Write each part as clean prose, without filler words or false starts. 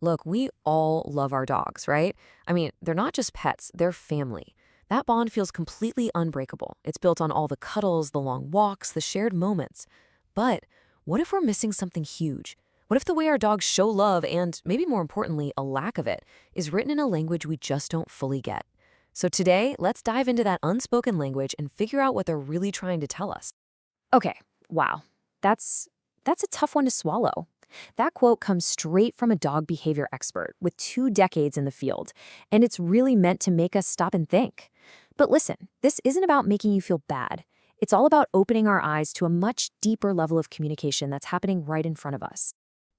Look, we all love our dogs, right? I mean, they're not just pets, they're family. That bond feels completely unbreakable. It's built on all the cuddles, the long walks, the shared moments. But what if we're missing something huge? What if the way our dogs show love and, maybe more importantly, a lack of it, is written in a language we just don't fully get? So today, let's dive into that unspoken language and figure out what they're really trying to tell us. Okay, wow. That's a tough one to swallow. That quote comes straight from a dog behavior expert with 2 decades in the field, and it's really meant to make us stop and think. But listen, this isn't about making you feel bad. It's all about opening our eyes to a much deeper level of communication that's happening right in front of us.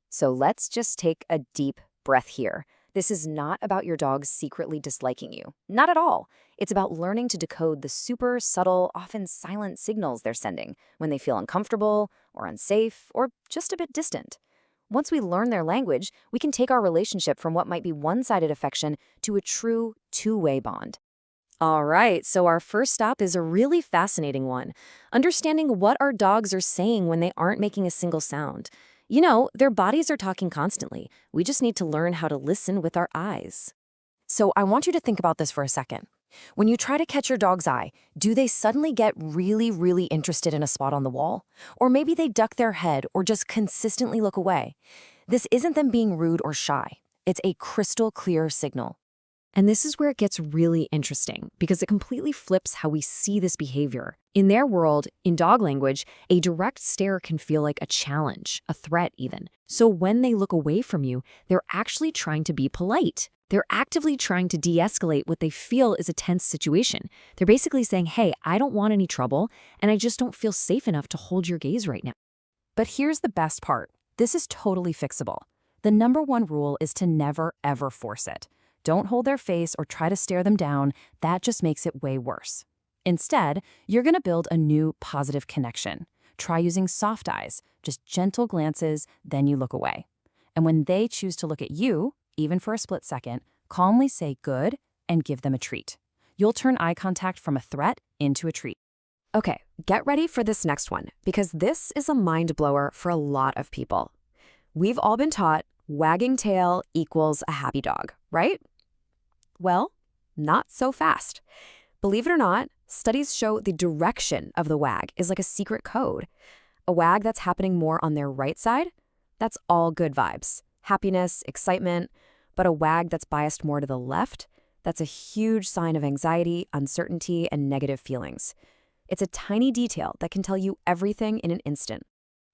So let's just take a deep breath here. This is not about your dog secretly disliking you. Not at all. It's about learning to decode the super subtle, often silent signals they're sending when they feel uncomfortable or unsafe or just a bit distant. Once we learn their language, we can take our relationship from what might be one-sided affection to a true two-way bond. All right, so our first stop is a really fascinating one. Understanding what our dogs are saying when they aren't making a single sound. You know, their bodies are talking constantly. We just need to learn how to listen with our eyes. So I want you to think about this for a second. When you try to catch your dog's eye, do they suddenly get really, really interested in a spot on the wall? Or maybe they duck their head or just consistently look away? This isn't them being rude or shy. It's a crystal clear signal. And this is where it gets really interesting because it completely flips how we see this behavior. In their world, in dog language, a direct stare can feel like a challenge, a threat even. So when they look away from you, they're actually trying to be polite. They're actively trying to de-escalate what they feel is a tense situation. They're basically saying, hey, I don't want any trouble, and I just don't feel safe enough to hold your gaze right now. But here's the best part. This is totally fixable. The number one rule is to never, ever force it. Don't hold their face or try to stare them down. That just makes it way worse. Instead, you're going to build a new positive connection. Try using soft eyes, just gentle glances, then you look away. And when they choose to look at you, even for a split second, calmly say good and give them a treat. You'll turn eye contact from a threat into a treat. Okay, get ready for this next one, because this is a mind blower for a lot of people. We've all been taught wagging tail equals a happy dog, right? Well, not so fast. Believe it or not, studies show the direction of the wag is like a secret code. A wag that's happening more on their right side, that's all good vibes, happiness, excitement. But a wag that's biased more to the left, that's a huge sign of anxiety, uncertainty, and negative feelings. It's a tiny detail that can tell you everything in an instant.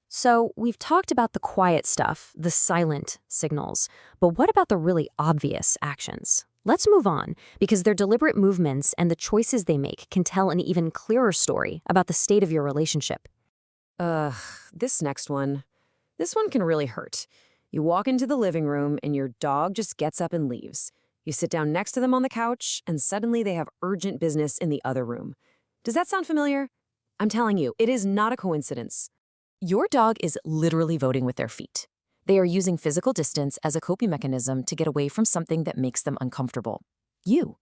So we've talked about the quiet stuff, the silent signals, but what about the really obvious actions? Let's move on, because their deliberate movements and the choices they make can tell an even clearer story about the state of your relationship. Ugh, this next one. This one can really hurt. You walk into the living room and your dog just gets up and leaves. You sit down next to them on the couch and suddenly they have urgent business in the other room. Does that sound familiar? I'm telling you, it is not a coincidence. Your dog is literally voting with their feet. They are using physical distance as a coping mechanism to get away from something that makes them uncomfortable. You.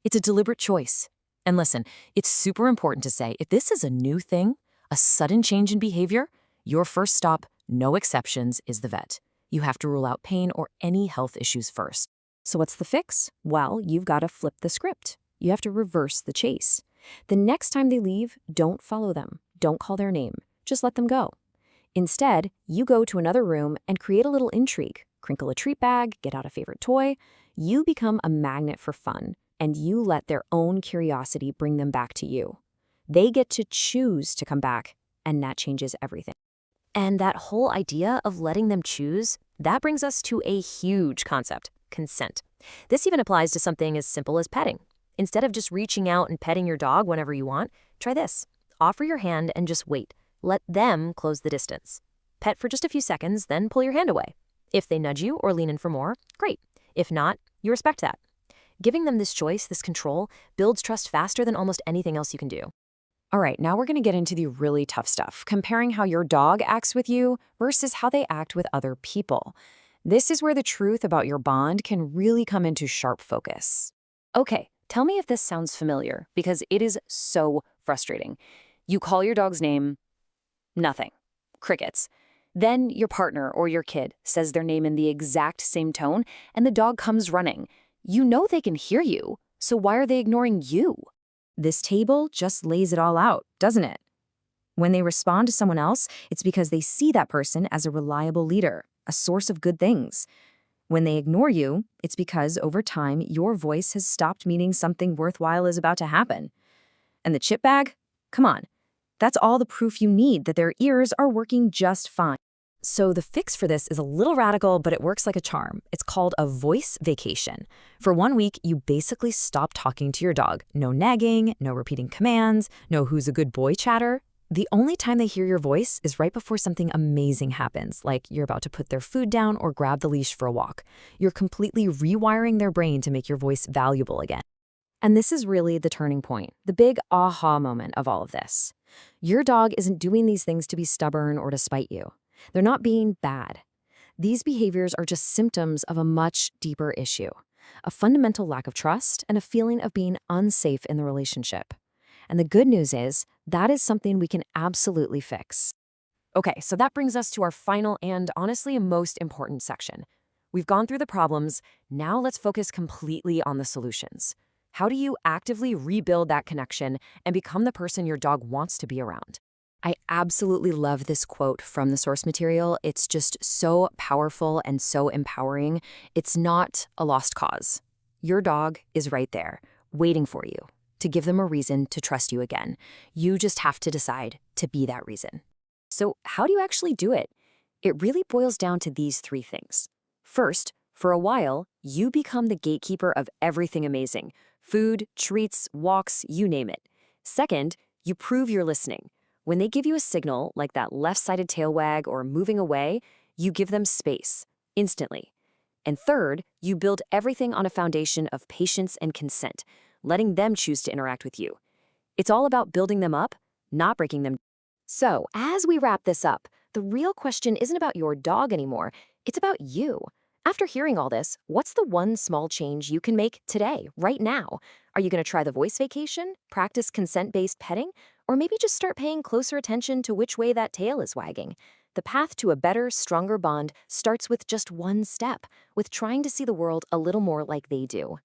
It's a deliberate choice. And listen, it's super important to say, if this is a new thing, a sudden change in behavior, your first stop, no exceptions, is the vet. You have to rule out pain or any health issues first. So what's the fix? Well, you've got to flip the script. You have to reverse the chase. The next time they leave, don't follow them. Don't call their name. Just let them go. Instead, you go to another room and create a little intrigue. Crinkle a treat bag, get out a favorite toy. You become a magnet for fun, and you let their own curiosity bring them back to you. They get to choose to come back, and that changes everything. And that whole idea of letting them choose, that brings us to a huge concept, consent. This even applies to something as simple as petting. Instead of just reaching out and petting your dog whenever you want, try this. Offer your hand and just wait. Let them close the distance. Pet for just a few seconds, then pull your hand away. If they nudge you or lean in for more, great. If not, you respect that. Giving them this choice, this control, builds trust faster than almost anything else you can do. All right, now we're going to get into the really tough stuff, comparing how your dog acts with you versus how they act with other people. This is where the truth about your bond can really come into sharp focus. Okay, tell me if this sounds familiar, because it is so frustrating. You call your dog's name, nothing. Crickets. Then your partner or your kid says their name in the exact same tone, and the dog comes running. You know they can hear you, so why are they ignoring you? This table just lays it all out, doesn't it? When they respond to someone else, it's because they see that person as a reliable leader, a source of good things. When they ignore you, it's because over time, your voice has stopped meaning something worthwhile is about to happen. And the chip bag? Come on. That's all the proof you need that their ears are working just fine. So the fix for this is a little radical, but it works like a charm. It's called a voice vacation. For 1 week, you basically stop talking to your dog. No nagging, no repeating commands, no who's a good boy chatter. The only time they hear your voice is right before something amazing happens, like you're about to put their food down or grab the leash for a walk. You're completely rewiring their brain to make your voice valuable again. And this is really the turning point, the big aha moment of all of this. Your dog isn't doing these things to be stubborn or to spite you. They're not being bad. These behaviors are just symptoms of a much deeper issue, a fundamental lack of trust and a feeling of being unsafe in the relationship. And the good news is that is something we can absolutely fix. Okay, so that brings us to our final and honestly most important section. We've gone through the problems, now let's focus completely on the solutions. How do you actively rebuild that connection and become the person your dog wants to be around? I absolutely love this quote from the source material. It's just so powerful and so empowering. It's not a lost cause. Your dog is right there, waiting for you, to give them a reason to trust you again. You just have to decide to be that reason. So how do you actually do it? It really boils down to these 3 things. First, for a while, you become the gatekeeper of everything amazing. Food, treats, walks, you name it. Second, you prove you're listening. When they give you a signal, like that left-sided tail wag or moving away, you give them space, instantly. And third, you build everything on a foundation of patience and consent, letting them choose to interact with you. It's all about building them up, not breaking them. So, as we wrap this up, the real question isn't about your dog anymore, it's about you. After hearing all this, what's the one small change you can make today, right now? Are you going to try the voice vacation, practice consent-based petting, or maybe just start paying closer attention to which way that tail is wagging? The path to a better, stronger bond starts with just one step, with trying to see the world a little more like they do.